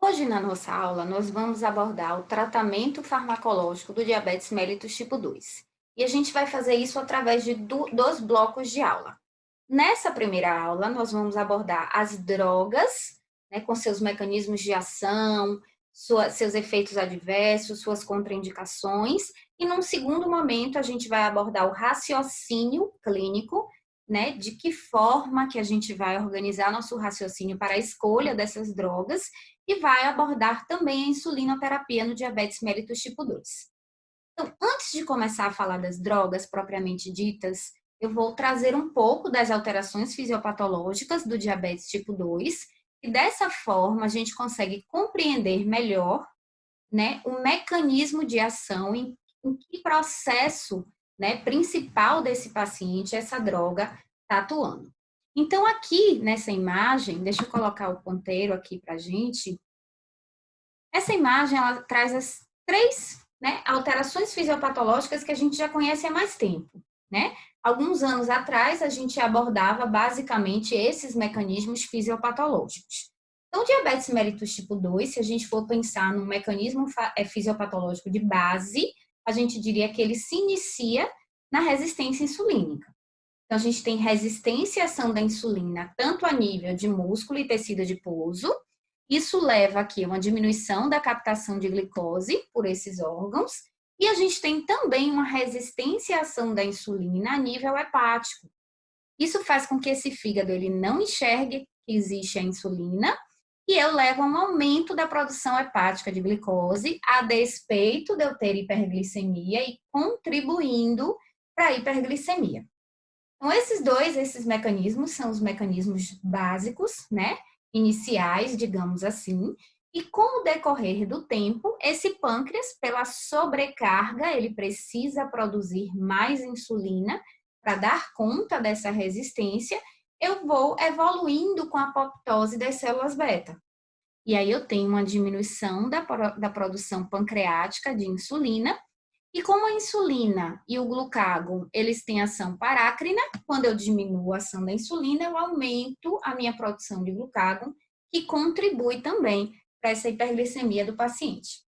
Hoje, na nossa aula, nós vamos abordar o tratamento farmacológico do diabetes mellitus tipo 2. E a gente vai fazer isso através de dois blocos de aula. Nessa primeira aula, nós vamos abordar as drogas, né, com seus mecanismos de ação, seus efeitos adversos, suas contraindicações. E num segundo momento, a gente vai abordar o raciocínio clínico, né, de que forma que a gente vai organizar nosso raciocínio para a escolha dessas drogas e vai abordar também a insulinoterapia no diabetes mellitus tipo 2. Então, antes de começar a falar das drogas propriamente ditas, eu vou trazer um pouco das alterações fisiopatológicas do diabetes tipo 2, e dessa forma a gente consegue compreender melhor, né, o mecanismo de ação, em que processo, né, principal desse paciente essa droga está atuando. Então, aqui nessa imagem, deixa eu colocar o ponteiro aqui para a gente. Essa imagem, ela traz as três, né, alterações fisiopatológicas que a gente já conhece há mais tempo, né? Alguns anos atrás, a gente abordava basicamente esses mecanismos fisiopatológicos. Então, o diabetes mellitus tipo 2, se a gente for pensar num mecanismo fisiopatológico de base, a gente diria que ele se inicia na resistência insulínica. Então, a gente tem resistência à ação da insulina, tanto a nível de músculo e tecido adiposo. Isso leva aqui a uma diminuição da captação de glicose por esses órgãos. E a gente tem também uma resistência à ação da insulina a nível hepático. Isso faz com que esse fígado ele não enxergue que existe a insulina e eu levo a um aumento da produção hepática de glicose, a despeito de eu ter hiperglicemia e contribuindo para a hiperglicemia. Então, esses mecanismos são os mecanismos básicos, né? Iniciais, digamos assim. E com o decorrer do tempo, esse pâncreas, pela sobrecarga, ele precisa produzir mais insulina para dar conta dessa resistência. Eu vou evoluindo com a apoptose das células beta. E aí eu tenho uma diminuição da produção pancreática de insulina, e como a insulina e o glucagon, eles têm ação parácrina, quando eu diminuo a ação da insulina, eu aumento a minha produção de glucagon, que contribui também para essa hiperglicemia do paciente.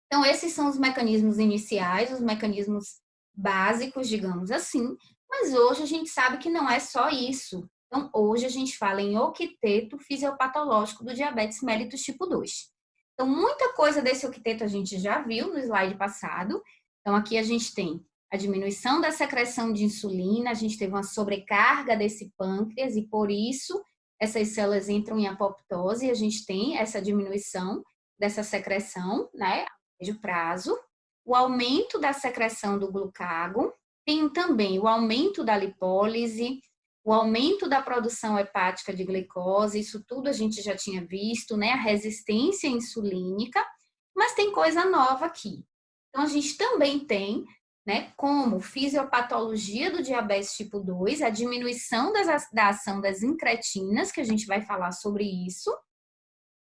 Então, esses são os mecanismos iniciais, os mecanismos básicos, digamos assim, mas hoje a gente sabe que não é só isso. Então, hoje a gente fala em octeto fisiopatológico do diabetes mellitus tipo 2. Então, muita coisa desse octeto a gente já viu no slide passado. Então, aqui a gente tem a diminuição da secreção de insulina, a gente teve uma sobrecarga desse pâncreas e, por isso, essas células entram em apoptose e a gente tem essa diminuição dessa secreção, né, médio prazo, o aumento da secreção do glucagon, tem também o aumento da lipólise, o aumento da produção hepática de glicose, isso tudo a gente já tinha visto, né? A resistência insulínica, mas tem coisa nova aqui. Então, a gente também tem, né, como fisiopatologia do diabetes tipo 2, a diminuição da ação das incretinas, que a gente vai falar sobre isso.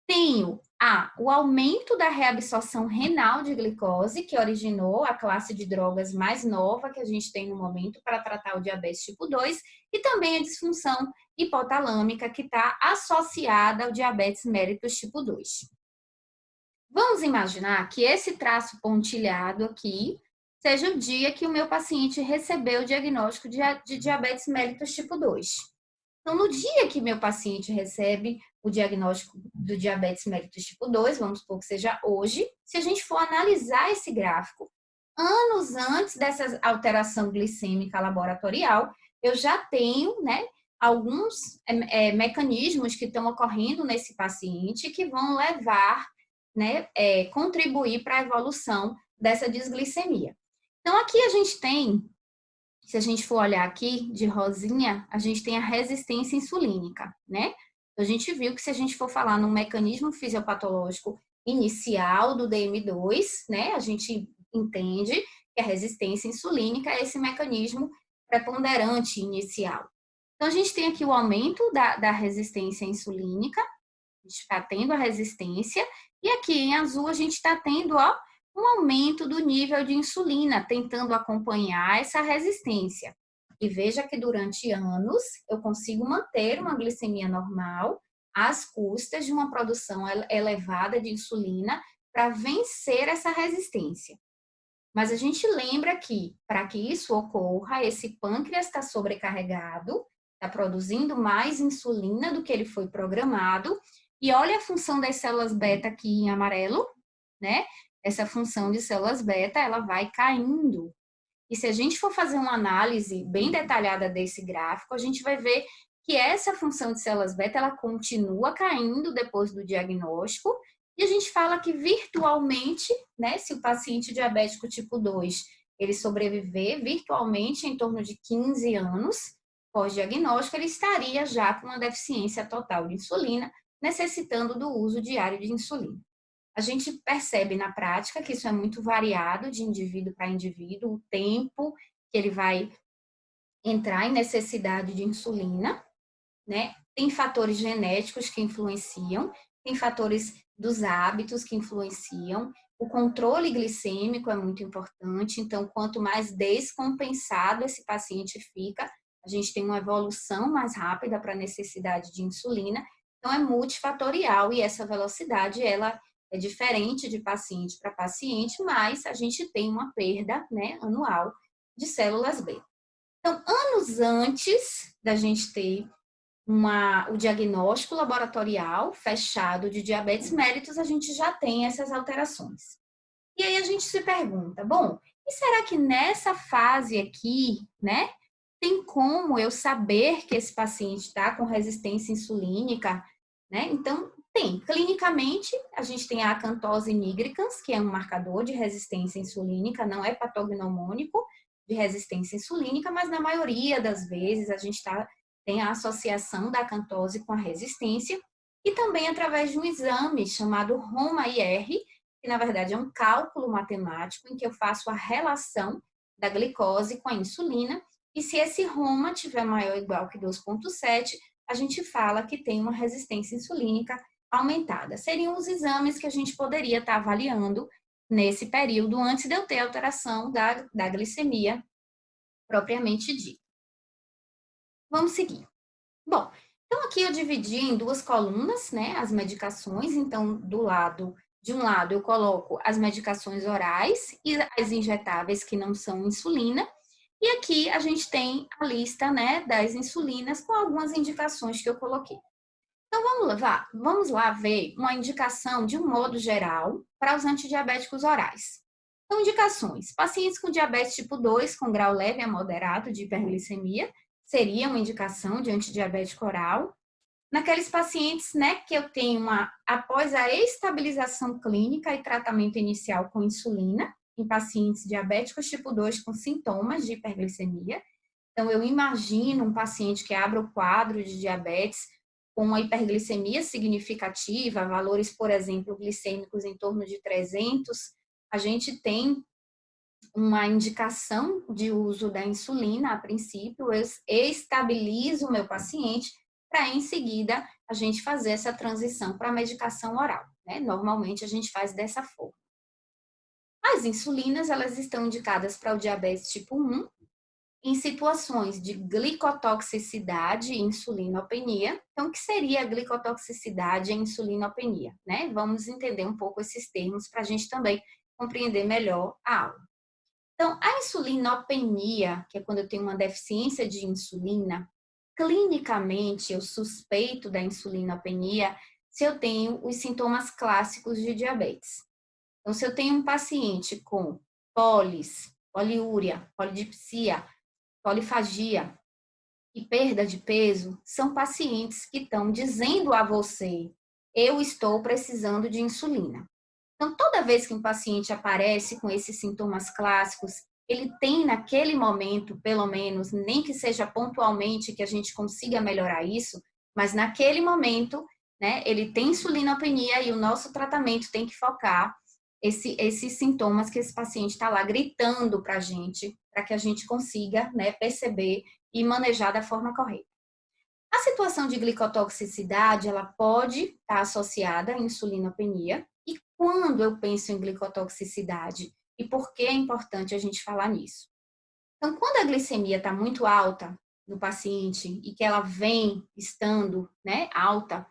Tenho o aumento da reabsorção renal de glicose, que originou a classe de drogas mais nova que a gente tem no momento para tratar o diabetes tipo 2, e também a disfunção hipotalâmica, que está associada ao diabetes mellitus tipo 2. Vamos imaginar que esse traço pontilhado aqui seja o dia que o meu paciente recebeu o diagnóstico de diabetes mellitus tipo 2. Então, no dia que meu paciente recebe o diagnóstico do diabetes mellitus tipo 2, vamos supor que seja hoje, se a gente for analisar esse gráfico, anos antes dessa alteração glicêmica laboratorial, eu já tenho, né, alguns mecanismos que estão ocorrendo nesse paciente que vão levar, né, contribuir para a evolução dessa desglicemia. Então, aqui a gente tem, se a gente for olhar aqui de rosinha, a gente tem a resistência insulínica, né? A gente viu que se a gente for falar num mecanismo fisiopatológico inicial do DM2, né? A gente entende que a resistência insulínica é esse mecanismo preponderante inicial. Então, a gente tem aqui o aumento da resistência insulínica, a gente está tendo a resistência, e aqui em azul a gente está tendo, ó, um aumento do nível de insulina, tentando acompanhar essa resistência. E veja que durante anos eu consigo manter uma glicemia normal, às custas de uma produção elevada de insulina para vencer essa resistência. Mas a gente lembra que, para que isso ocorra, esse pâncreas está sobrecarregado, está produzindo mais insulina do que ele foi programado. E olha a função das células beta aqui em amarelo, né? Essa função de células beta, ela vai caindo. E se a gente for fazer uma análise bem detalhada desse gráfico, a gente vai ver que essa função de células beta, ela continua caindo depois do diagnóstico, e a gente fala que virtualmente, né, se o paciente diabético tipo 2, ele sobreviver virtualmente em torno de 15 anos pós-diagnóstico, ele estaria já com uma deficiência total de insulina, necessitando do uso diário de insulina. A gente percebe na prática que isso é muito variado de indivíduo para indivíduo, o tempo que ele vai entrar em necessidade de insulina, né? Tem fatores genéticos que influenciam, tem fatores dos hábitos que influenciam, o controle glicêmico é muito importante, então, quanto mais descompensado esse paciente fica, a gente tem uma evolução mais rápida para a necessidade de insulina, então é multifatorial e essa velocidade, ela é diferente de paciente para paciente, mas a gente tem uma perda, né, anual de células B. Então, anos antes da gente ter o diagnóstico laboratorial fechado de diabetes mellitus, a gente já tem essas alterações. E aí a gente se pergunta, bom, e será que nessa fase aqui, né, tem como eu saber que esse paciente está com resistência insulínica, né? Então, tem. Clinicamente, a gente tem a acantose nigricans, que é um marcador de resistência insulínica, não é patognomônico de resistência insulínica, mas na maioria das vezes a gente tem a associação da acantose com a resistência, e também através de um exame chamado ROMA-IR, que na verdade é um cálculo matemático em que eu faço a relação da glicose com a insulina, e se esse ROMA tiver maior ou igual que 2,7, a gente fala que tem uma resistência insulínica aumentada. Seriam os exames que a gente poderia estar avaliando nesse período, antes de eu ter alteração da glicemia propriamente dita. Vamos seguir. Bom, então aqui eu dividi em duas colunas, né, as medicações. Então, de um lado eu coloco as medicações orais e as injetáveis que não são insulina. E aqui a gente tem a lista, né, das insulinas com algumas indicações que eu coloquei. Então, vamos lá ver uma indicação de um modo geral para os antidiabéticos orais. Então, indicações. Pacientes com diabetes tipo 2, com grau leve a moderado de hiperglicemia, seria uma indicação de antidiabético oral. Naqueles pacientes, né, que eu tenho após a estabilização clínica e tratamento inicial com insulina, em pacientes diabéticos tipo 2 com sintomas de hiperglicemia. Então, eu imagino um paciente que abra o quadro de diabetes com uma hiperglicemia significativa, valores, por exemplo, glicêmicos em torno de 300, a gente tem uma indicação de uso da insulina, a princípio, eu estabilizo o meu paciente para, em seguida, a gente fazer essa transição para a medicação oral, né? Normalmente, a gente faz dessa forma. As insulinas, elas estão indicadas para o diabetes tipo 1, em situações de glicotoxicidade e insulinopenia. Então, o que seria a glicotoxicidade e a insulinopenia, né? Vamos entender um pouco esses termos para a gente também compreender melhor a aula. Então, a insulinopenia, que é quando eu tenho uma deficiência de insulina, clinicamente eu suspeito da insulinopenia se eu tenho os sintomas clássicos de diabetes. Então, se eu tenho um paciente com poliúria, polidipsia, polifagia e perda de peso, são pacientes que estão dizendo a você, eu estou precisando de insulina. Então, toda vez que um paciente aparece com esses sintomas clássicos, ele tem naquele momento, pelo menos, nem que seja pontualmente que a gente consiga melhorar isso, mas naquele momento, né, ele tem insulinopenia e o nosso tratamento tem que focar esses sintomas que esse paciente está lá gritando para que a gente consiga, né, perceber e manejar da forma correta. A situação de glicotoxicidade, ela pode estar associada à insulinopenia. E quando eu penso em glicotoxicidade? E por que é importante a gente falar nisso? Então, quando a glicemia está muito alta no paciente e que ela vem estando, né, alta,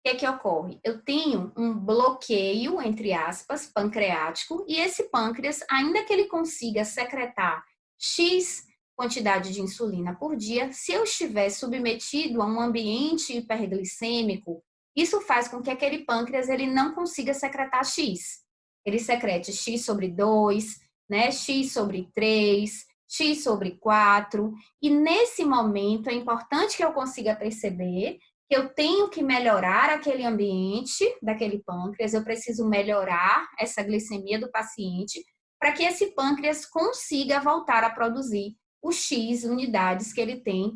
que é que ocorre? Eu tenho um bloqueio, entre aspas, pancreático, e esse pâncreas, ainda que ele consiga secretar X quantidade de insulina por dia, se eu estiver submetido a um ambiente hiperglicêmico, isso faz com que aquele pâncreas ele não consiga secretar X. Ele secrete X sobre 2, né, X sobre 3, X sobre 4, e nesse momento é importante que eu consiga perceber que eu tenho que melhorar aquele ambiente daquele pâncreas, eu preciso melhorar essa glicemia do paciente para que esse pâncreas consiga voltar a produzir o X unidades que ele tem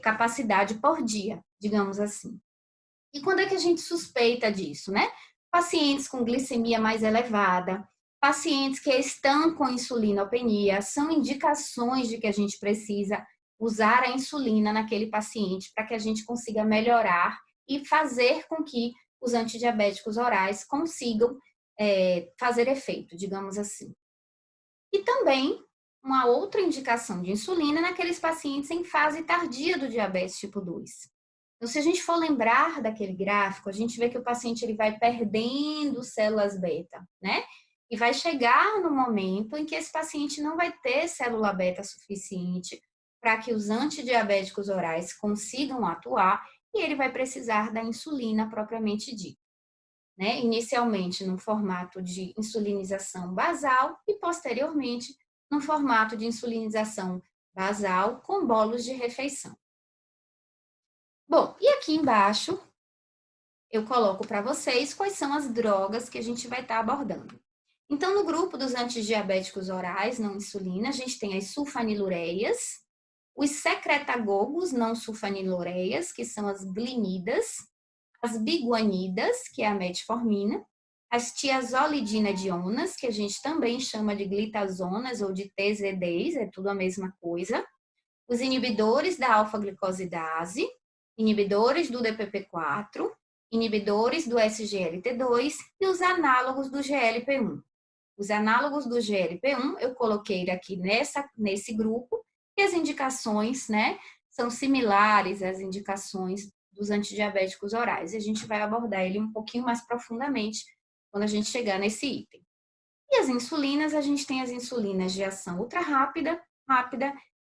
capacidade por dia, digamos assim. E quando é que a gente suspeita disso, né? Pacientes com glicemia mais elevada, pacientes que estão com insulinopenia, são indicações de que a gente precisa usar a insulina naquele paciente para que a gente consiga melhorar e fazer com que os antidiabéticos orais consigam fazer efeito, digamos assim. E também uma outra indicação de insulina naqueles pacientes em fase tardia do diabetes tipo 2. Então, se a gente for lembrar daquele gráfico, a gente vê que o paciente ele vai perdendo células beta, né? E vai chegar no momento em que esse paciente não vai ter célula beta suficiente para que os antidiabéticos orais consigam atuar e ele vai precisar da insulina propriamente dita, né? Inicialmente no formato de insulinização basal e posteriormente no formato de insulinização basal com bolos de refeição. Bom, e aqui embaixo eu coloco para vocês quais são as drogas que a gente vai estar abordando. Então, no grupo dos antidiabéticos orais não insulina, a gente tem as sulfanilureias, os secretagogos não sulfanilureias, que são as glinidas, as biguanidas, que é a metformina, as tiazolidinedionas, que a gente também chama de glitazonas ou de TZDs, é tudo a mesma coisa, os inibidores da alfa-glicosidase, inibidores do DPP-4, inibidores do SGLT2 e os análogos do GLP-1. Os análogos do GLP-1 eu coloquei aqui nesse grupo e as indicações, né, são similares às indicações dos antidiabéticos orais. E a gente vai abordar ele um pouquinho mais profundamente quando a gente chegar nesse item. E as insulinas, a gente tem as insulinas de ação ultra rápida,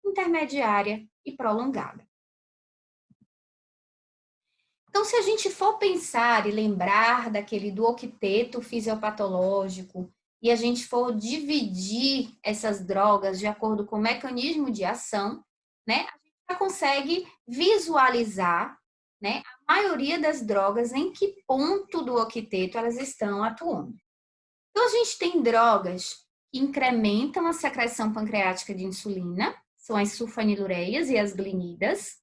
intermediária e prolongada. Então, se a gente for pensar e lembrar do octeto fisiopatológico e a gente for dividir essas drogas de acordo com o mecanismo de ação, né, a gente já consegue visualizar, né, a maioria das drogas em que ponto do octeto elas estão atuando. Então, a gente tem drogas que incrementam a secreção pancreática de insulina, são as sulfanilureias e as glinidas.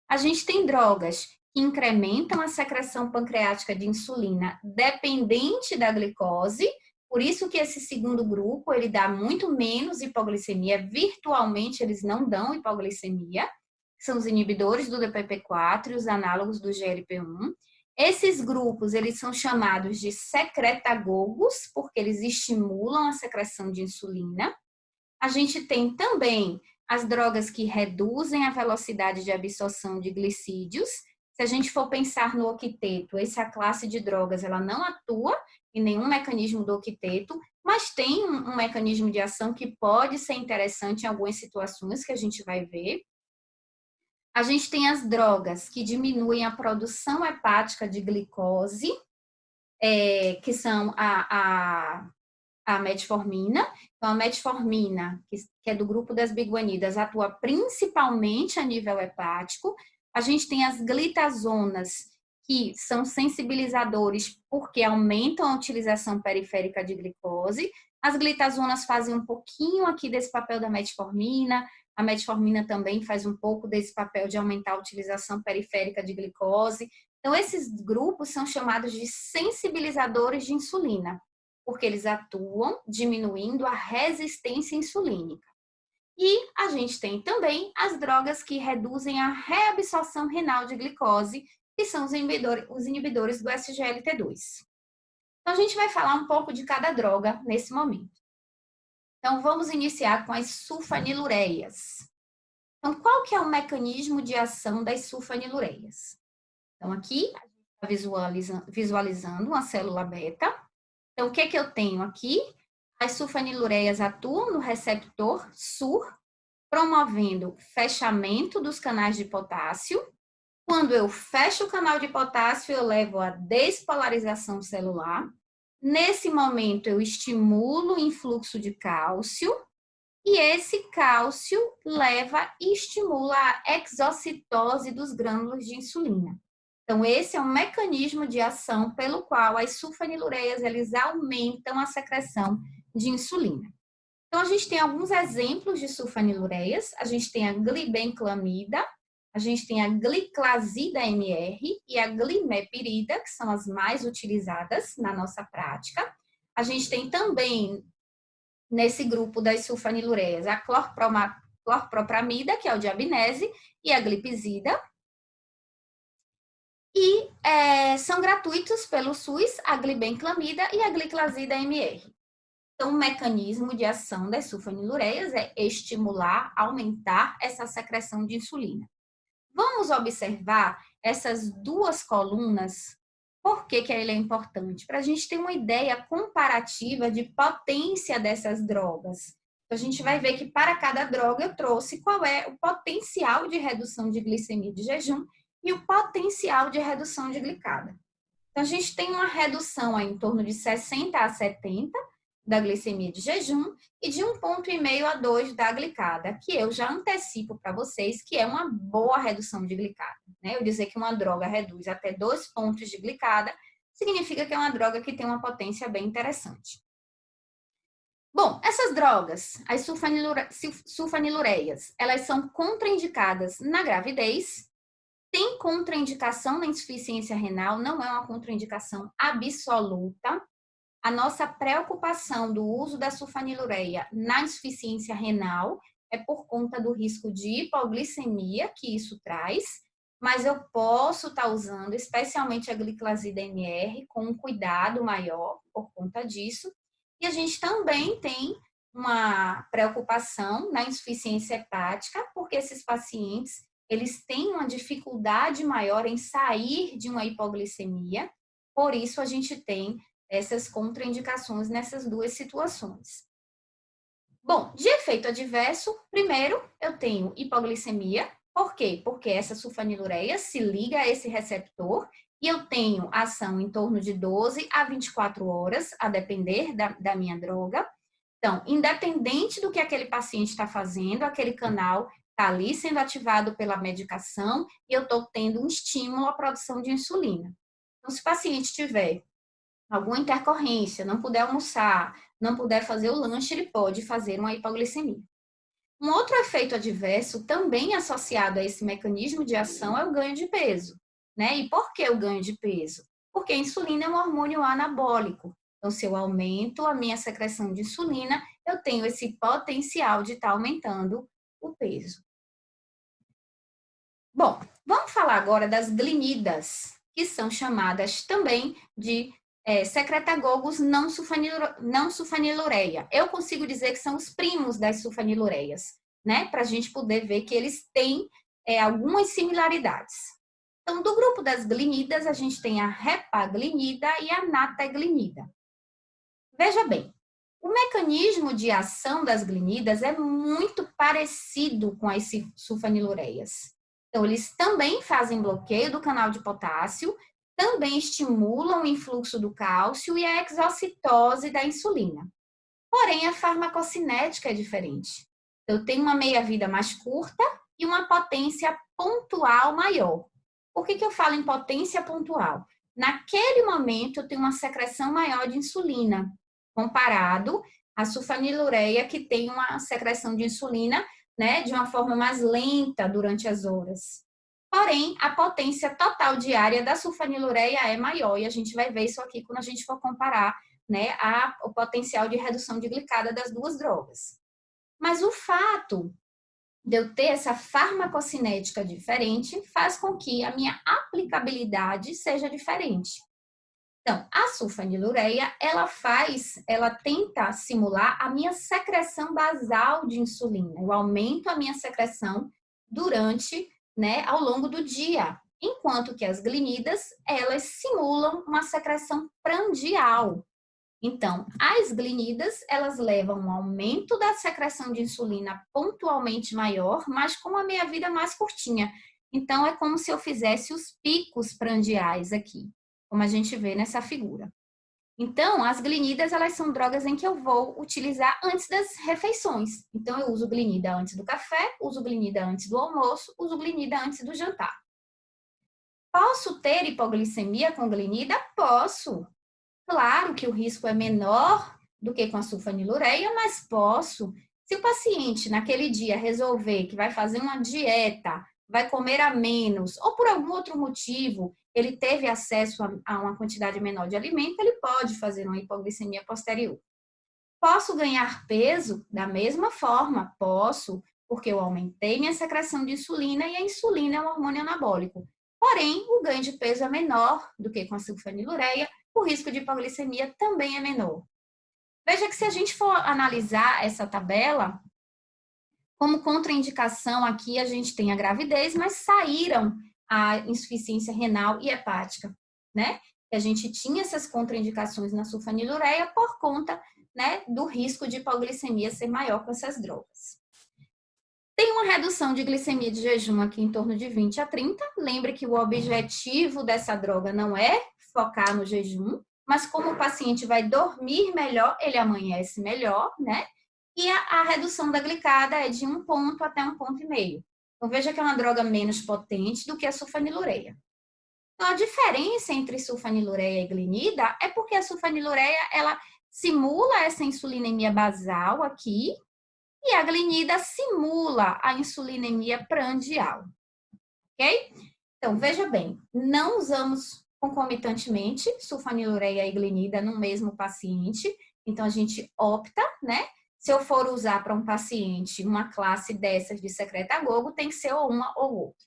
A gente tem drogas que incrementam a secreção pancreática de insulina dependente da glicose, por isso que esse segundo grupo, ele dá muito menos hipoglicemia, virtualmente eles não dão hipoglicemia, são os inibidores do DPP-4 e os análogos do GLP-1. Esses grupos, eles são chamados de secretagogos, porque eles estimulam a secreção de insulina. A gente tem também as drogas que reduzem a velocidade de absorção de glicídios. Se a gente for pensar no octeto, essa classe de drogas, ela não atua em nenhum mecanismo do octeto, mas tem um mecanismo de ação que pode ser interessante em algumas situações que a gente vai ver. A gente tem as drogas que diminuem a produção hepática de glicose, que são a metformina. Então, a metformina, que é do grupo das biguanidas, atua principalmente a nível hepático. A gente tem as glitazonas, que são sensibilizadores porque aumentam a utilização periférica de glicose. As glitazonas fazem um pouquinho aqui desse papel da metformina. A metformina também faz um pouco desse papel de aumentar a utilização periférica de glicose. Então, esses grupos são chamados de sensibilizadores de insulina, porque eles atuam diminuindo a resistência insulínica. E a gente tem também as drogas que reduzem a reabsorção renal de glicose, que são os inibidores do SGLT2. Então, a gente vai falar um pouco de cada droga nesse momento. Então, vamos iniciar com as sulfanilureias. Então, qual que é o mecanismo de ação das sulfanilureias? Então, aqui, a gente visualizando uma célula beta. Então, o que que eu tenho aqui? As sulfanilureias atuam no receptor SUR, promovendo fechamento dos canais de potássio. Quando eu fecho o canal de potássio, eu levo a despolarização celular. Nesse momento, eu estimulo o influxo de cálcio, e esse cálcio leva e estimula a exocitose dos grânulos de insulina. Então, esse é um mecanismo de ação pelo qual as sulfanilureias eles aumentam a secreção de insulina. Então, a gente tem alguns exemplos de sulfanilureias. A gente tem a glibenclamida, a gente tem a gliclazida MR e a glimepirida, que são as mais utilizadas na nossa prática. A gente tem também, nesse grupo das sulfanilureias, a clorpropramida, que é o diabinese, e a glipizida. E são gratuitos pelo SUS a glibenclamida e a gliclazida MR. Então, o mecanismo de ação das sulfanilureias é estimular, aumentar essa secreção de insulina. Vamos observar essas duas colunas. Por que que ele é importante? Para a gente ter uma ideia comparativa de potência dessas drogas. Então, a gente vai ver que para cada droga eu trouxe qual é o potencial de redução de glicemia de jejum e o potencial de redução de glicada. Então, a gente tem uma redução aí em torno de 60 a 70 da glicemia de jejum e de 1,5 a 2 da glicada, que eu já antecipo para vocês que é uma boa redução de glicada. Né? Eu dizer que uma droga reduz até 2 pontos de glicada significa que é uma droga que tem uma potência bem interessante. Bom, essas drogas, as sulfanilureias, elas são contraindicadas na gravidez, tem contraindicação na insuficiência renal, não é uma contraindicação absoluta. A nossa preocupação do uso da sulfanilureia na insuficiência renal é por conta do risco de hipoglicemia que isso traz, mas eu posso estar usando especialmente a gliclazida MR com um cuidado maior por conta disso. E a gente também tem uma preocupação na insuficiência hepática, porque esses pacientes eles têm uma dificuldade maior em sair de uma hipoglicemia, por isso a gente tem essas contraindicações nessas duas situações. Bom, de efeito adverso, primeiro eu tenho hipoglicemia. Por quê? Porque essa sulfanilureia se liga a esse receptor e eu tenho ação em torno de 12 a 24 horas, a depender da minha droga. Então, independente do que aquele paciente está fazendo, aquele canal está ali sendo ativado pela medicação e eu estou tendo um estímulo à produção de insulina. Então, se o paciente tiver alguma intercorrência, não puder almoçar, não puder fazer o lanche, ele pode fazer uma hipoglicemia. Um outro efeito adverso, também associado a esse mecanismo de ação, é o ganho de peso. Né? E por que o ganho de peso? Porque a insulina é um hormônio anabólico. Então, se eu aumento a minha secreção de insulina, eu tenho esse potencial de estar aumentando o peso. Bom, vamos falar agora das glinidas, que são chamadas também de secretagogos não sulfanilureia. Eu consigo dizer que são os primos das sulfanilureias, né? Para a gente poder ver que eles têm algumas similaridades. Então, do grupo das glinidas, a gente tem a repaglinida e a nataglinida. Veja bem, o mecanismo de ação das glinidas é muito parecido com as sulfanilureias. Então, eles também fazem bloqueio do canal de potássio, também estimulam o influxo do cálcio e a exocitose da insulina. Porém, a farmacocinética é diferente. Eu tenho uma meia-vida mais curta e uma potência pontual maior. Por que eu falo em potência pontual? Naquele momento, eu tenho uma secreção maior de insulina, comparado à sulfanilureia, que tem uma secreção de insulina, né, de uma forma mais lenta durante as horas. Porém, a potência total diária da sulfanilureia é maior, e a gente vai ver isso aqui quando a gente for comparar, né, o potencial de redução de glicada das duas drogas. Mas o fato de eu ter essa farmacocinética diferente faz com que a minha aplicabilidade seja diferente. Então, a sulfanilureia, ela tenta simular a minha secreção basal de insulina. Eu aumento a minha secreção durante, né, ao longo do dia. enquanto que as glinidas, elas simulam uma secreção prandial. Então, as glinidas, elas levam um aumento da secreção de insulina pontualmente maior, mas com uma meia-vida mais curtinha. Então, é como se eu fizesse os picos prandiais aqui, como a gente vê nessa figura. Então, as glinidas, elas são drogas em que eu vou utilizar antes das refeições. Então, eu uso glinida antes do café, uso glinida antes do almoço, uso glinida antes do jantar. Posso ter hipoglicemia com glinida? Posso. Claro que o risco é menor do que com a sulfanilureia, mas posso. Se o paciente naquele dia resolver que vai fazer uma dieta, vai comer a menos, ou por algum outro motivo ele teve acesso a uma quantidade menor de alimento, ele pode fazer uma hipoglicemia posterior. Posso ganhar peso da mesma forma? Posso, porque eu aumentei minha secreção de insulina e a insulina é um hormônio anabólico. Porém, o ganho de peso é menor do que com a sulfanilureia, o risco de hipoglicemia também é menor. Veja que se a gente for analisar essa tabela, como contraindicação aqui a gente tem a gravidez, mas saíram a insuficiência renal e hepática, né? A gente tinha essas contraindicações na sulfanilureia por conta, né, do risco de hipoglicemia ser maior com essas drogas. Tem uma redução de glicemia de jejum aqui em torno de 20 a 30. Lembre que o objetivo dessa droga não é focar no jejum, mas como o paciente vai dormir melhor, ele amanhece melhor, né? E a redução da glicada é de 1 ponto até 1,5 ponto. Então, veja que é uma droga menos potente do que a sulfanilureia. Então, a diferença entre sulfanilureia e glinida é porque a sulfanilureia, ela simula essa insulinemia basal aqui, e a glinida simula a insulinemia prandial, ok? Então, veja bem, não usamos concomitantemente sulfanilureia e glinida no mesmo paciente, então a gente opta, né? Se eu for usar para um paciente uma classe dessas de secretagogo, tem que ser ou uma ou outra,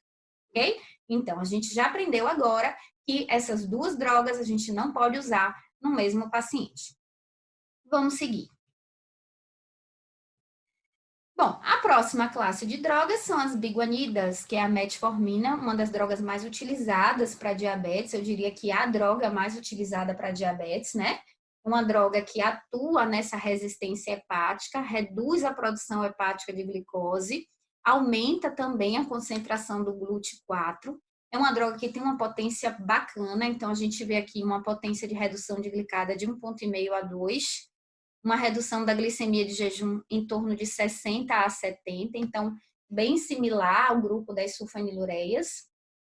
ok? Então, a gente já aprendeu agora que essas duas drogas a gente não pode usar no mesmo paciente. Vamos seguir. Bom, a próxima classe de drogas são as biguanidas, que é a metformina, uma das drogas mais utilizadas para diabetes, eu diria que é a droga mais utilizada para diabetes, né? Uma droga que atua nessa resistência hepática, reduz a produção hepática de glicose, aumenta também a concentração do GLUT4. É uma droga que tem uma potência bacana, então a gente vê aqui uma potência de redução de glicada de 1,5 ponto a 2, uma redução da glicemia de jejum em torno de 60 a 70, então bem similar ao grupo das sulfanilureias,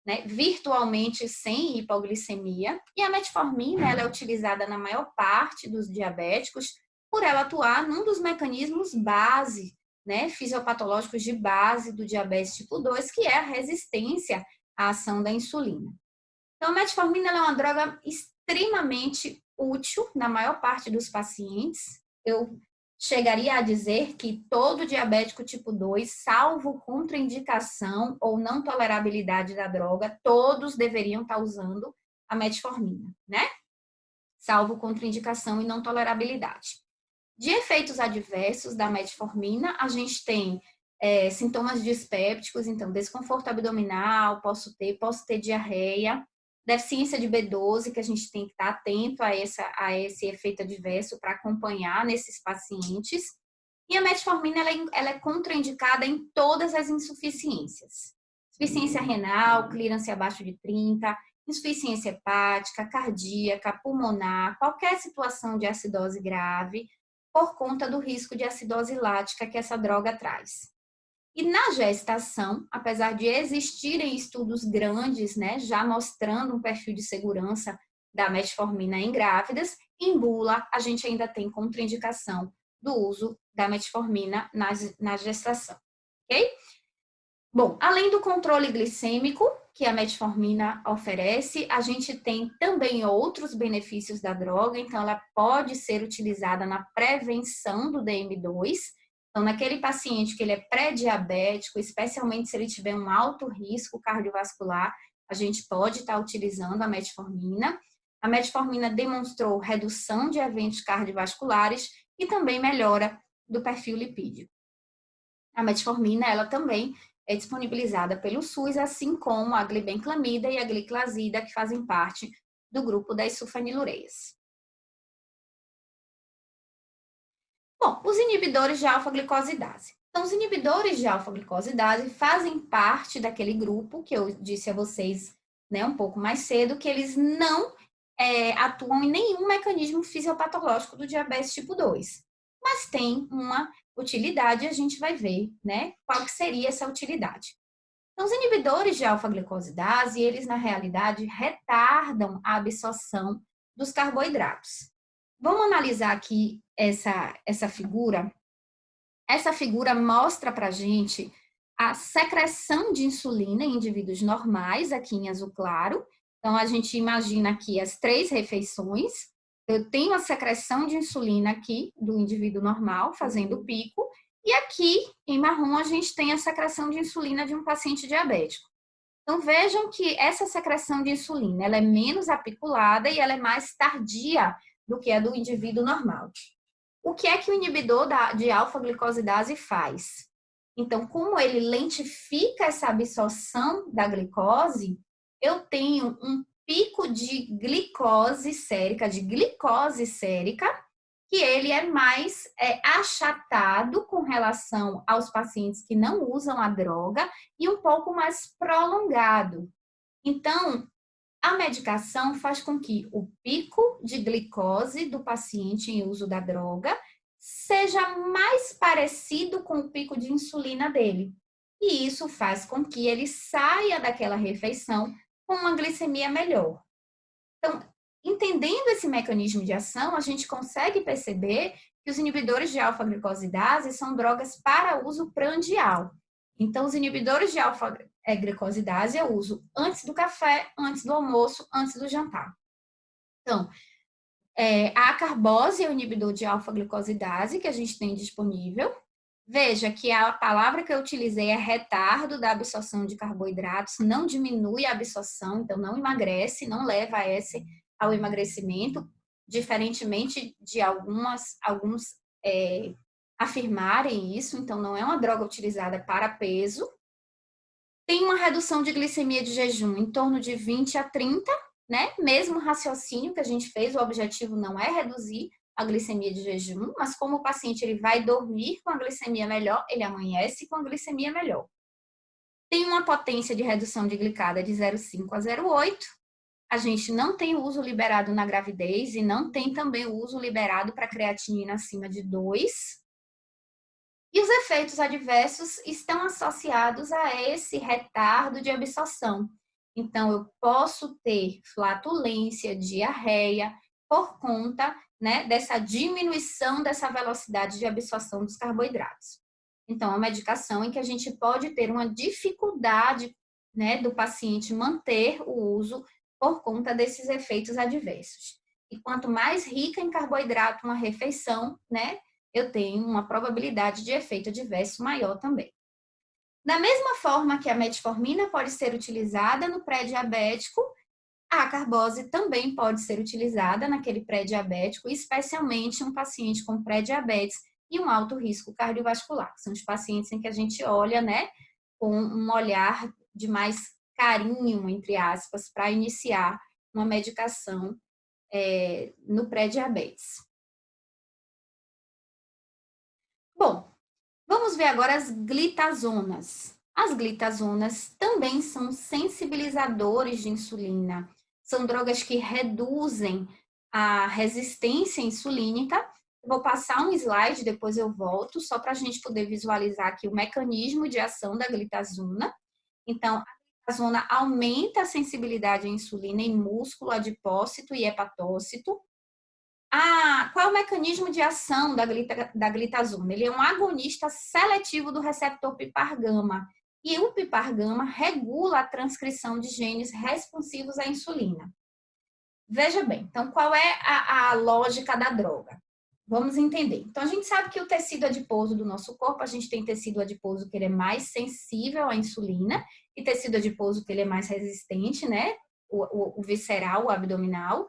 né? Virtualmente sem hipoglicemia. E a metformina, ela é utilizada na maior parte dos diabéticos por ela atuar num dos mecanismos base, né, fisiopatológicos de base do diabetes tipo 2, que é a resistência à ação da insulina. Então, a metformina é uma droga extremamente útil na maior parte dos pacientes. Eu chegaria a dizer que todo diabético tipo 2, salvo contraindicação ou não tolerabilidade da droga, todos deveriam estar usando a metformina, né? Salvo contraindicação e não tolerabilidade. De efeitos adversos da metformina, a gente tem sintomas dispépticos, então desconforto abdominal, posso ter diarreia, deficiência de B12, que a gente tem que estar atento a esse efeito adverso para acompanhar nesses pacientes. E a metformina, ela é contraindicada em todas as insuficiências. Insuficiência renal, clearance abaixo de 30, insuficiência hepática, cardíaca, pulmonar, qualquer situação de acidose grave, por conta do risco de acidose lática que essa droga traz. E na gestação, apesar de existirem estudos grandes, né, já mostrando um perfil de segurança da metformina em grávidas, em bula a gente ainda tem contraindicação do uso da metformina na gestação, ok? Bom, além do controle glicêmico que a metformina oferece, a gente tem também outros benefícios da droga, então ela pode ser utilizada na prevenção do DM2. Então, naquele paciente que ele é pré-diabético, especialmente se ele tiver um alto risco cardiovascular, a gente pode estar utilizando a metformina. A metformina demonstrou redução de eventos cardiovasculares e também melhora do perfil lipídico. A metformina, ela também é disponibilizada pelo SUS, assim como a glibenclamida e a gliclazida, que fazem parte do grupo das sulfanilureias. Bom, os inibidores de alfa-glicosidase. Então, os inibidores de alfa-glicosidase fazem parte daquele grupo que eu disse a vocês, né, um pouco mais cedo, que eles não atuam em nenhum mecanismo fisiopatológico do diabetes tipo 2, mas tem uma utilidade e a gente vai ver, né, qual que seria essa utilidade. Então, os inibidores de alfa-glicosidase, eles na realidade retardam a absorção dos carboidratos. Vamos analisar aqui essa figura. Essa figura mostra para a gente a secreção de insulina em indivíduos normais, aqui em azul claro. Então, a gente imagina aqui as 3 refeições. Eu tenho a secreção de insulina aqui do indivíduo normal, fazendo o pico. E aqui, em marrom, a gente tem a secreção de insulina de um paciente diabético. Então, vejam que essa secreção de insulina, ela é menos apiculada e ela é mais tardia do que a do indivíduo normal. O que é que o inibidor de alfa-glicosidase faz? Então, como ele lentifica essa absorção da glicose, eu tenho um pico de glicose sérica, que ele é mais achatado com relação aos pacientes que não usam a droga e um pouco mais prolongado. Então, a medicação faz com que o pico de glicose do paciente em uso da droga seja mais parecido com o pico de insulina dele. E isso faz com que ele saia daquela refeição com uma glicemia melhor. Então, entendendo esse mecanismo de ação, a gente consegue perceber que os inibidores de alfa-glicosidase são drogas para uso prandial. Então, os inibidores de alfa-glicosidase eu uso antes do café, antes do almoço, antes do jantar. Então, a acarbose é o inibidor de alfa-glicosidase que a gente tem disponível. Veja que a palavra que eu utilizei é retardo da absorção de carboidratos, não diminui a absorção, então não emagrece, não leva ao emagrecimento, diferentemente de alguns afirmarem isso, então não é uma droga utilizada para peso. Tem uma redução de glicemia de jejum em torno de 20 a 30, né? Mesmo raciocínio que a gente fez, o objetivo não é reduzir a glicemia de jejum, mas como o paciente ele vai dormir com a glicemia melhor, ele amanhece com a glicemia melhor. Tem uma potência de redução de glicada de 0,5 a 0,8. A gente não tem uso liberado na gravidez e não tem também o uso liberado para creatinina acima de 2. E os efeitos adversos estão associados a esse retardo de absorção. Então, eu posso ter flatulência, diarreia, por conta, né, dessa diminuição dessa velocidade de absorção dos carboidratos. Então, é uma medicação em que a gente pode ter uma dificuldade, né, do paciente manter o uso por conta desses efeitos adversos. E quanto mais rica em carboidrato uma refeição, né, eu tenho uma probabilidade de efeito adverso maior também. Da mesma forma que a metformina pode ser utilizada no pré-diabético, a acarbose também pode ser utilizada naquele pré-diabético, especialmente um paciente com pré-diabetes e um alto risco cardiovascular. São os pacientes em que a gente olha, né, com um olhar de mais carinho, entre aspas, para iniciar uma medicação no pré-diabetes. Bom, vamos ver agora as glitazonas. As glitazonas também são sensibilizadores de insulina. São drogas que reduzem a resistência insulínica. Eu vou passar um slide, depois eu volto, só para a gente poder visualizar aqui o mecanismo de ação da glitazona. Então, a glitazona aumenta a sensibilidade à insulina em músculo, adipócito e hepatócito. Qual é o mecanismo de ação da glitazona? Ele é um agonista seletivo do receptor PPAR-gama. E o PPAR-gama regula a transcrição de genes responsivos à insulina. Veja bem, então qual é a lógica da droga? Vamos entender. Então, a gente sabe que o tecido adiposo do nosso corpo, a gente tem tecido adiposo que ele é mais sensível à insulina e tecido adiposo que ele é mais resistente, né? O visceral, o abdominal.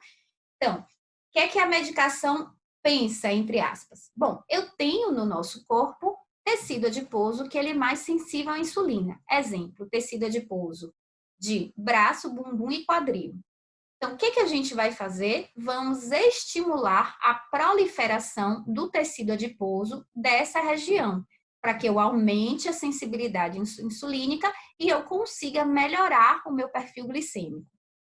Então, o que é que a medicação pensa, entre aspas? Bom, eu tenho no nosso corpo tecido adiposo que ele é mais sensível à insulina. Exemplo, tecido adiposo de braço, bumbum e quadril. Então, o que a gente vai fazer? Vamos estimular a proliferação do tecido adiposo dessa região, para que eu aumente a sensibilidade insulínica e eu consiga melhorar o meu perfil glicêmico.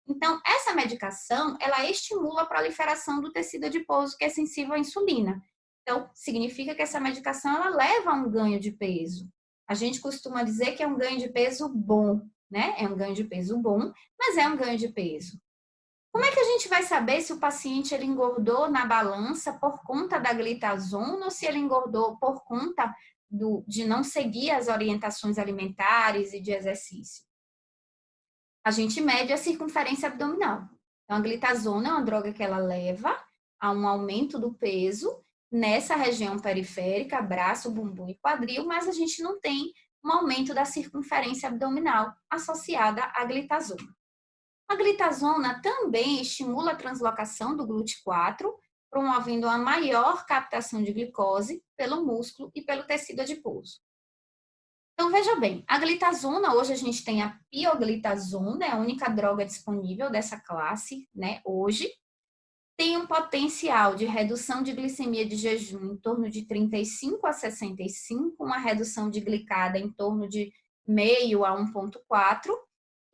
Então, essa medicação, ela estimula a proliferação do tecido adiposo que é sensível à insulina. Então, significa que essa medicação, ela leva a um ganho de peso. A gente costuma dizer que é um ganho de peso bom, né? É um ganho de peso bom, mas é um ganho de peso. Como é que a gente vai saber se o paciente ele engordou na balança por conta da glitazona ou se ele engordou por conta de não seguir as orientações alimentares e de exercício? A gente mede a circunferência abdominal. Então, a glitazona é uma droga que ela leva a um aumento do peso nessa região periférica, braço, bumbum e quadril, mas a gente não tem um aumento da circunferência abdominal associada à glitazona. A glitazona também estimula a translocação do GLUT4, promovendo uma maior captação de glicose pelo músculo e pelo tecido adiposo. Então, veja bem, a glitazona, hoje a gente tem a pioglitazona, é a única droga disponível dessa classe, né, hoje. Tem um potencial de redução de glicemia de jejum em torno de 35 a 65, uma redução de glicada em torno de meio a 1,4.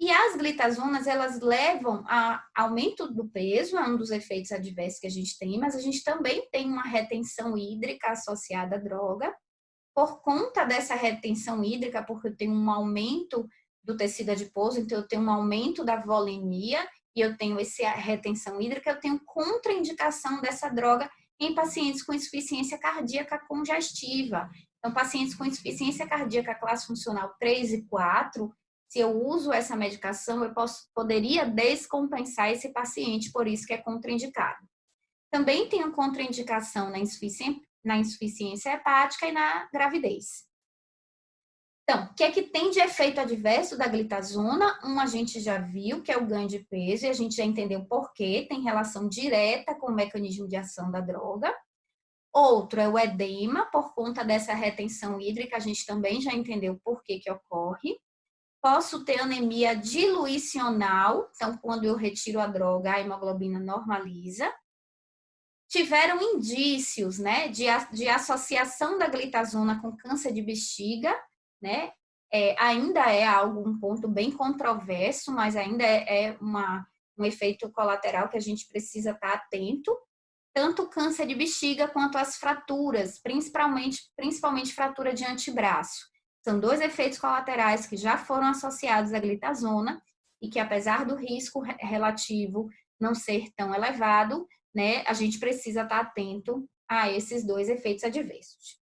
E as glitazonas, elas levam a aumento do peso, é um dos efeitos adversos que a gente tem, mas a gente também tem uma retenção hídrica associada à droga. Por conta dessa retenção hídrica, porque eu tenho um aumento do tecido adiposo, então eu tenho um aumento da volemia e eu tenho essa retenção hídrica, eu tenho contraindicação dessa droga em pacientes com insuficiência cardíaca congestiva. Então, pacientes com insuficiência cardíaca classe funcional 3 e 4, se eu uso essa medicação, eu poderia descompensar esse paciente, por isso que é contraindicado. Também tenho contraindicação na insuficiência hepática e na gravidez. Então, o que é que tem de efeito adverso da glitazona? Um a gente já viu, que é o ganho de peso, e a gente já entendeu por quê, tem relação direta com o mecanismo de ação da droga. Outro é o edema, por conta dessa retenção hídrica, a gente também já entendeu por que ocorre. Posso ter anemia diluicional, então quando eu retiro a droga, a hemoglobina normaliza. Tiveram indícios, né, de associação da glitazona com câncer de bexiga, né? Ainda é um ponto bem controverso, mas ainda é um efeito colateral que a gente precisa estar atento. Tanto o câncer de bexiga quanto as fraturas, principalmente fratura de antebraço. São dois efeitos colaterais que já foram associados à glitazona e que, apesar do risco relativo não ser tão elevado, né, a gente precisa estar atento a esses dois efeitos adversos.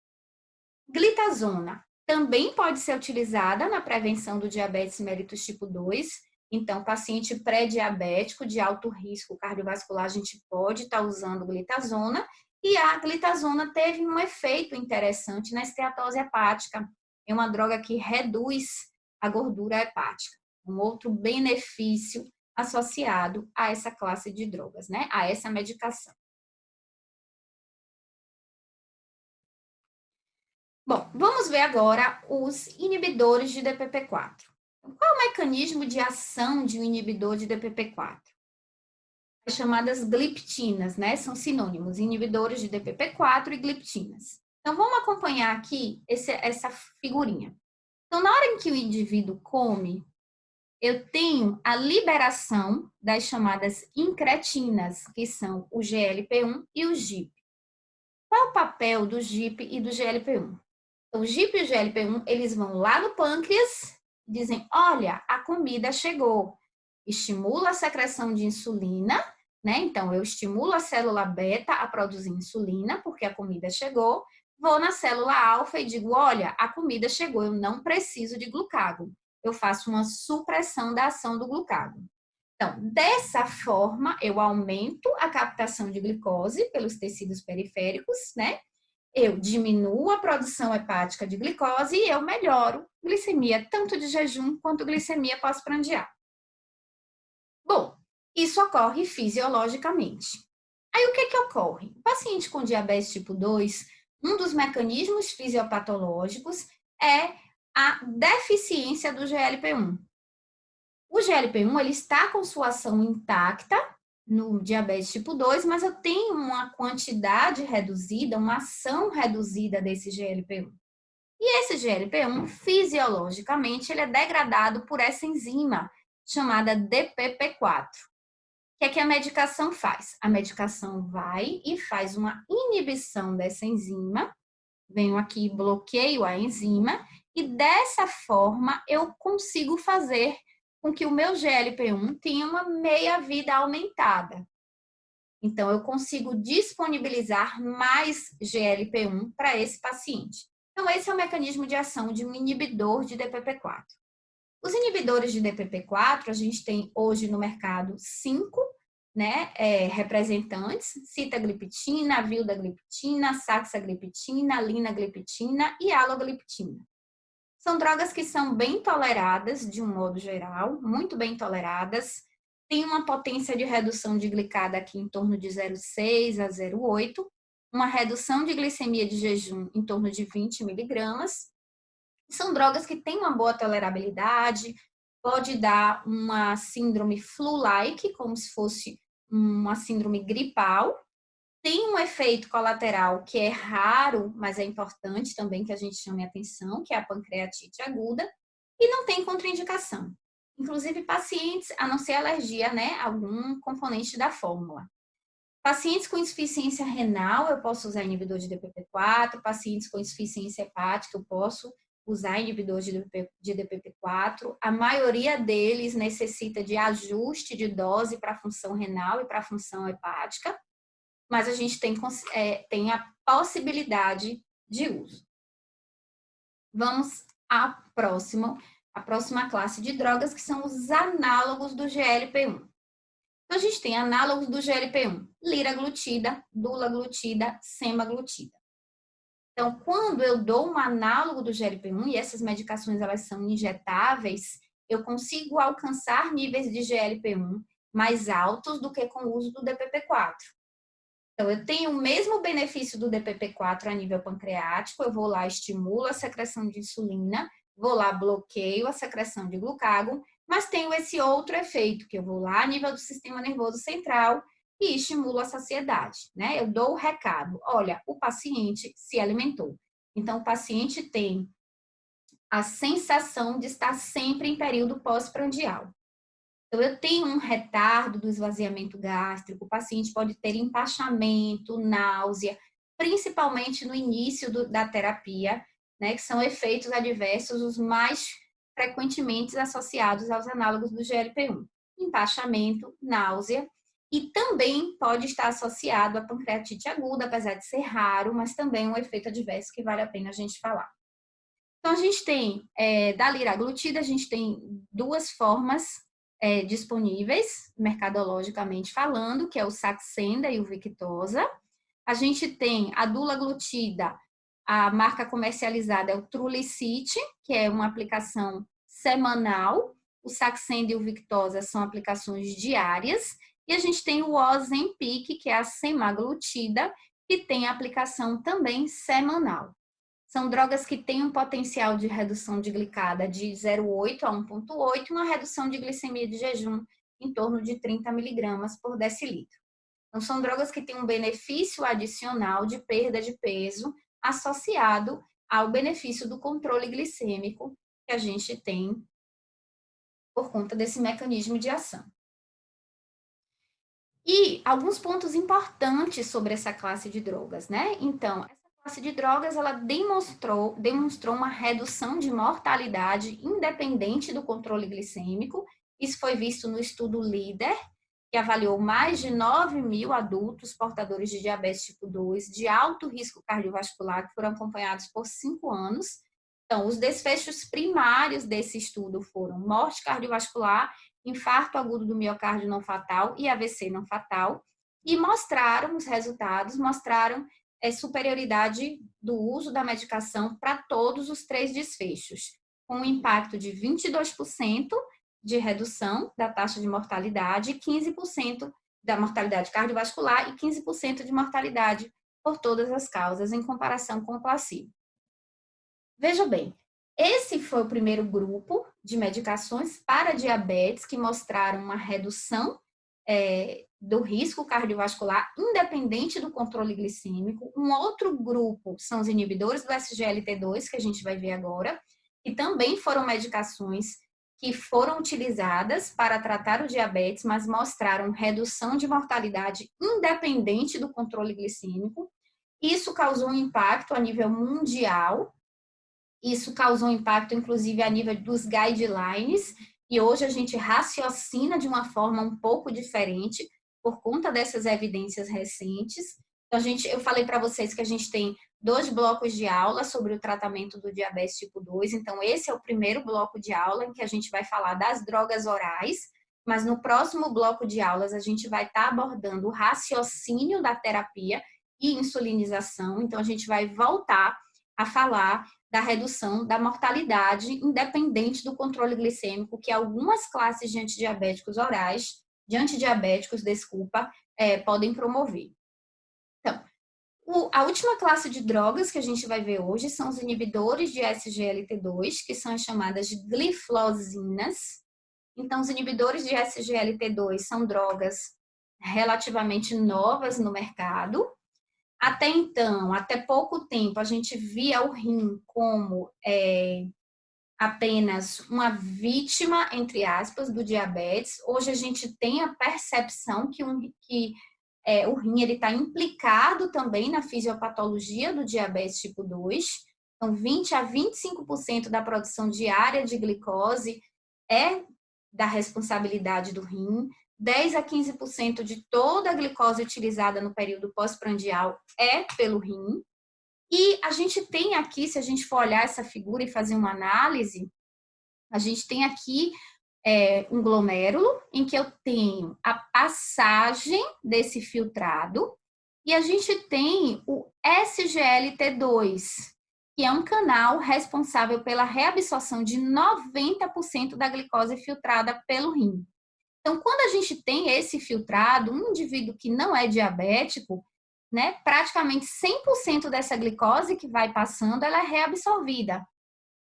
Glitazona também pode ser utilizada na prevenção do diabetes mellitus tipo 2. Então, paciente pré-diabético de alto risco cardiovascular, a gente pode estar usando glitazona. E a glitazona teve um efeito interessante na esteatose hepática. É uma droga que reduz a gordura hepática. Um outro benefício associado a essa classe de drogas, né? A essa medicação. Bom, vamos ver agora os inibidores de DPP-4. Qual é o mecanismo de ação de um inibidor de DPP-4? As chamadas gliptinas, né? São sinônimos, inibidores de DPP-4 e gliptinas. Então, vamos acompanhar aqui essa figurinha. Então, na hora em que o indivíduo come, eu tenho a liberação das chamadas incretinas, que são o GLP-1 e o GIP. Qual é o papel do GIP e do GLP-1? Então, o GIP e o GLP-1, eles vão lá no pâncreas e dizem, olha, a comida chegou. Estimula a secreção de insulina, né? Então, eu estimulo a célula beta a produzir insulina, porque a comida chegou. Vou na célula alfa e digo, olha, a comida chegou, eu não preciso de glucagon. Eu faço uma supressão da ação do glucagon. Então, dessa forma, eu aumento a captação de glicose pelos tecidos periféricos, né? Eu diminuo a produção hepática de glicose e eu melhoro glicemia tanto de jejum quanto glicemia pós-prandial. Bom, isso ocorre fisiologicamente. Aí o que ocorre? O paciente com diabetes tipo 2 Um dos mecanismos fisiopatológicos é a deficiência do GLP-1. O GLP-1 ele está com sua ação intacta no diabetes tipo 2, mas eu tenho uma quantidade reduzida, uma ação reduzida desse GLP-1. E esse GLP-1, fisiologicamente, ele é degradado por essa enzima chamada DPP-4. O que é que a medicação faz? A medicação vai e faz uma inibição dessa enzima, venho aqui, bloqueio a enzima, e dessa forma eu consigo fazer com que o meu GLP-1 tenha uma meia-vida aumentada. Então, eu consigo disponibilizar mais GLP-1 para esse paciente. Então, esse é o mecanismo de ação de um inibidor de DPP-4. Os inibidores de DPP-4, a gente tem hoje no mercado 5, né, representantes: sitagliptina, vildagliptina, saxagliptina, linagliptina e alogliptina. São drogas que são bem toleradas, de um modo geral, muito bem toleradas. Tem uma potência de redução de glicada aqui em torno de 0,6 a 0,8, uma redução de glicemia de jejum em torno de 20 miligramas. São drogas que têm uma boa tolerabilidade, pode dar uma síndrome flu-like, como se fosse uma síndrome gripal. Tem um efeito colateral que é raro, mas é importante também que a gente chame atenção, que é a pancreatite aguda, e não tem contraindicação. Inclusive, pacientes, a não ser alergia, né, algum componente da fórmula. Pacientes com insuficiência renal, eu posso usar inibidor de DPP-4, pacientes com insuficiência hepática, eu posso usar inibidor de DPP-4. A maioria deles necessita de ajuste de dose para a função renal e para a função hepática, mas a gente tem a possibilidade de uso. Vamos à próxima classe de drogas, que são os análogos do GLP-1. Então, a gente tem análogos do GLP-1, liraglutida, dulaglutida, semaglutida. Então, quando eu dou um análogo do GLP-1, e essas medicações elas são injetáveis, eu consigo alcançar níveis de GLP-1 mais altos do que com o uso do DPP-4. Então, eu tenho o mesmo benefício do DPP-4 a nível pancreático, eu vou lá, estimulo a secreção de insulina, vou lá, bloqueio a secreção de glucagon, mas tenho esse outro efeito, que eu vou lá a nível do sistema nervoso central e estimulo a saciedade, né? Eu dou o recado, olha, o paciente se alimentou. Então, o paciente tem a sensação de estar sempre em período pós-prandial. Então, eu tenho um retardo do esvaziamento gástrico, o paciente pode ter empachamento, náusea, principalmente no início da terapia, né, que são efeitos adversos os mais frequentemente associados aos análogos do GLP-1. Empachamento, náusea, e também pode estar associado à pancreatite aguda, apesar de ser raro, mas também um efeito adverso que vale a pena a gente falar. Então, a gente tem, da liraglutida, a gente tem duas formas disponíveis, mercadologicamente falando, que é o Saxenda e o Victoza. A gente tem a dulaglutida, a marca comercializada é o Trulicity, que é uma aplicação semanal. O Saxenda e o Victoza são aplicações diárias. E a gente tem o Ozempic, que é a semaglutida, que tem aplicação também semanal. São drogas que têm um potencial de redução de glicada de 0,8 a 1,8, uma redução de glicemia de jejum em torno de 30 miligramas por decilitro. Então, são drogas que têm um benefício adicional de perda de peso associado ao benefício do controle glicêmico que a gente tem por conta desse mecanismo de ação. E alguns pontos importantes sobre essa classe de drogas, né? Então, classe de drogas, ela demonstrou uma redução de mortalidade independente do controle glicêmico. Isso foi visto no estudo LEADER, que avaliou mais de 9 mil adultos portadores de diabetes tipo 2 de alto risco cardiovascular que foram acompanhados por 5 anos. Então, os desfechos primários desse estudo foram morte cardiovascular, infarto agudo do miocárdio não fatal e AVC não fatal, e os resultados mostraram superioridade do uso da medicação para todos os 3 desfechos, com um impacto de 22% de redução da taxa de mortalidade, 15% da mortalidade cardiovascular e 15% de mortalidade por todas as causas em comparação com o placebo. Veja bem, esse foi o primeiro grupo de medicações para diabetes que mostraram uma redução do risco cardiovascular independente do controle glicêmico. Um outro grupo são os inibidores do SGLT2, que a gente vai ver agora, que também foram medicações que foram utilizadas para tratar o diabetes, mas mostraram redução de mortalidade independente do controle glicêmico. Isso causou um impacto a nível mundial. Isso causou impacto, inclusive, a nível dos guidelines, e hoje a gente raciocina de uma forma um pouco diferente por conta dessas evidências recentes. Então, eu falei para vocês que a gente tem 2 blocos de aula sobre o tratamento do diabetes tipo 2. Então, esse é o primeiro bloco de aula em que a gente vai falar das drogas orais, mas no próximo bloco de aulas a gente vai estar abordando o raciocínio da terapia e insulinização. Então, a gente vai voltar a falar da redução da mortalidade independente do controle glicêmico que algumas classes de antidiabéticos orais, podem promover. Então, a última classe de drogas que a gente vai ver hoje são os inibidores de SGLT2, que são as chamadas de gliflosinas. Então, os inibidores de SGLT2 são drogas relativamente novas no mercado. Até então, até pouco tempo, a gente via o rim como apenas uma vítima, entre aspas, do diabetes. Hoje a gente tem a percepção que o rim está implicado também na fisiopatologia do diabetes tipo 2. Então, 20 a 25% da produção diária de glicose é da responsabilidade do rim. 10 a 15% de toda a glicose utilizada no período pós-prandial é pelo rim. E a gente tem aqui, se a gente for olhar essa figura e fazer uma análise, a gente tem aqui um glomérulo em que eu tenho a passagem desse filtrado e a gente tem o SGLT2, que é um canal responsável pela reabsorção de 90% da glicose filtrada pelo rim. Então, quando a gente tem esse filtrado, um indivíduo que não é diabético, né, praticamente 100% dessa glicose que vai passando, ela é reabsorvida,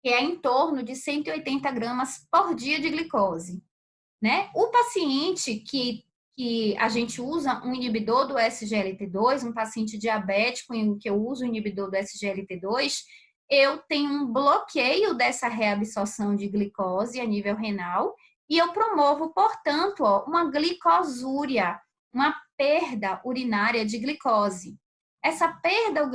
que é em torno de 180 gramas por dia de glicose. Né? O paciente que a gente usa um inibidor do SGLT2, um paciente diabético em que eu uso o inibidor do SGLT2, eu tenho um bloqueio dessa reabsorção de glicose a nível renal e eu promovo, portanto, uma glicosúria, uma perda urinária de glicose. Essa perda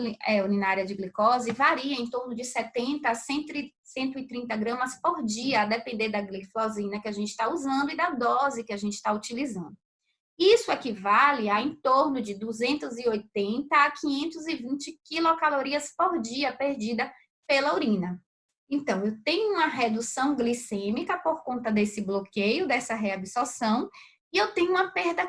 urinária de glicose varia em torno de 70 a 130 gramas por dia, a depender da glifosina que a gente está usando e da dose que a gente está utilizando. Isso equivale a em torno de 280 a 520 quilocalorias por dia perdida pela urina. Então, eu tenho uma redução glicêmica por conta desse bloqueio, dessa reabsorção, e eu tenho uma perda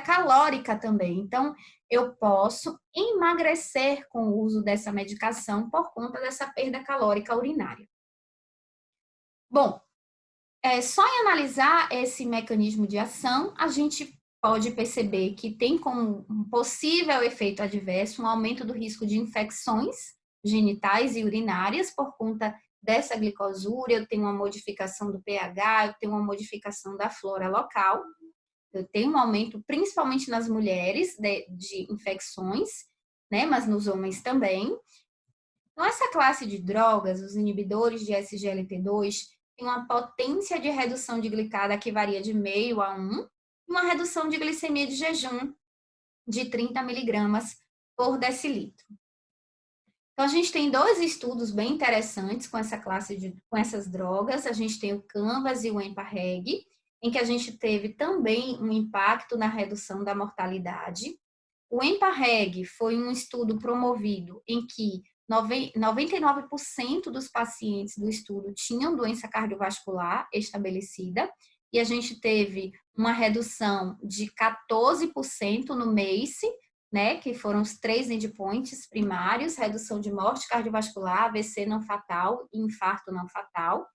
calórica também. Então, eu posso emagrecer com o uso dessa medicação por conta dessa perda calórica urinária. Bom, só em analisar esse mecanismo de ação, a gente pode perceber que tem como um possível efeito adverso um aumento do risco de infecções genitais e urinárias por conta dessa glicosúria, eu tenho uma modificação do pH, eu tenho uma modificação da flora local, eu tenho um aumento principalmente nas mulheres de infecções, né, mas nos homens também. Então, essa classe de drogas, os inibidores de SGLT2, tem uma potência de redução de glicada que varia de meio a 1, e uma redução de glicemia de jejum de 30 miligramas por decilitro. Então, a gente tem 2 estudos bem interessantes com essa com essas drogas. A gente tem o Canvas e o EMPA-REG, em que a gente teve também um impacto na redução da mortalidade. O EMPA-REG foi um estudo promovido em que 99% dos pacientes do estudo tinham doença cardiovascular estabelecida, e a gente teve uma redução de 14% no MACE, né, que foram os 3 endpoints primários, redução de morte cardiovascular, AVC não fatal e infarto não fatal.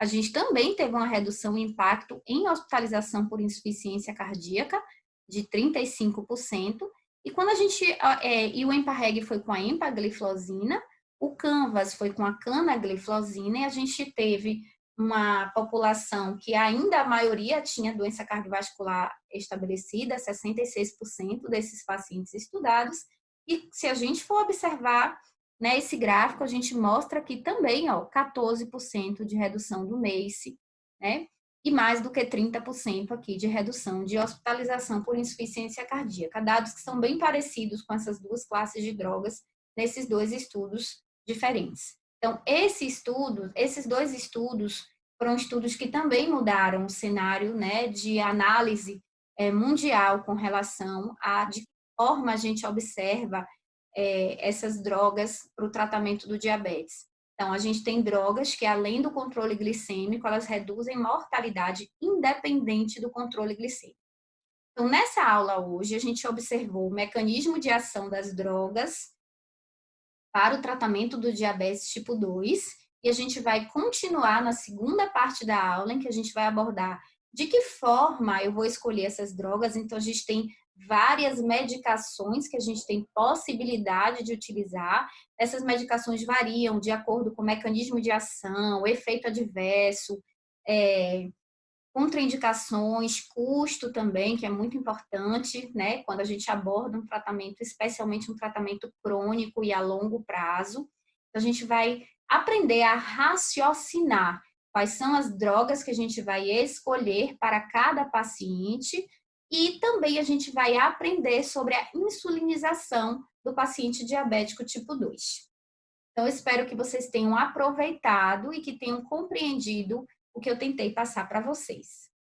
A gente também teve uma redução em impacto em hospitalização por insuficiência cardíaca de 35%, E quando a gente, e o Emparreg foi com a empagliflozina, o Canvas foi com a canagliflozina, e a gente teve uma população que ainda a maioria tinha doença cardiovascular estabelecida, 66% desses pacientes estudados, e se a gente for observar, né, esse gráfico, a gente mostra que também, ó, 14% de redução do MACE, né, e mais do que 30% aqui de redução de hospitalização por insuficiência cardíaca, dados que são bem parecidos com essas duas classes de drogas nesses dois estudos diferentes. Então, esses dois estudos foram estudos que também mudaram o cenário, né, de análise mundial com relação a de que forma a gente observa essas drogas para o tratamento do diabetes. Então, a gente tem drogas que, além do controle glicêmico, elas reduzem mortalidade independente do controle glicêmico. Então, nessa aula hoje, a gente observou o mecanismo de ação das drogas para o tratamento do diabetes tipo 2, e a gente vai continuar na segunda parte da aula, em que a gente vai abordar de que forma eu vou escolher essas drogas. Então, a gente tem várias medicações que a gente tem possibilidade de utilizar. Essas medicações variam de acordo com o mecanismo de ação, o efeito adverso, contraindicações, custo também, que é muito importante, né? Quando a gente aborda um tratamento, especialmente um tratamento crônico e a longo prazo. Então, a gente vai aprender a raciocinar quais são as drogas que a gente vai escolher para cada paciente e também a gente vai aprender sobre a insulinização do paciente diabético tipo 2. Então, eu espero que vocês tenham aproveitado e que tenham compreendido o que eu tentei passar para vocês.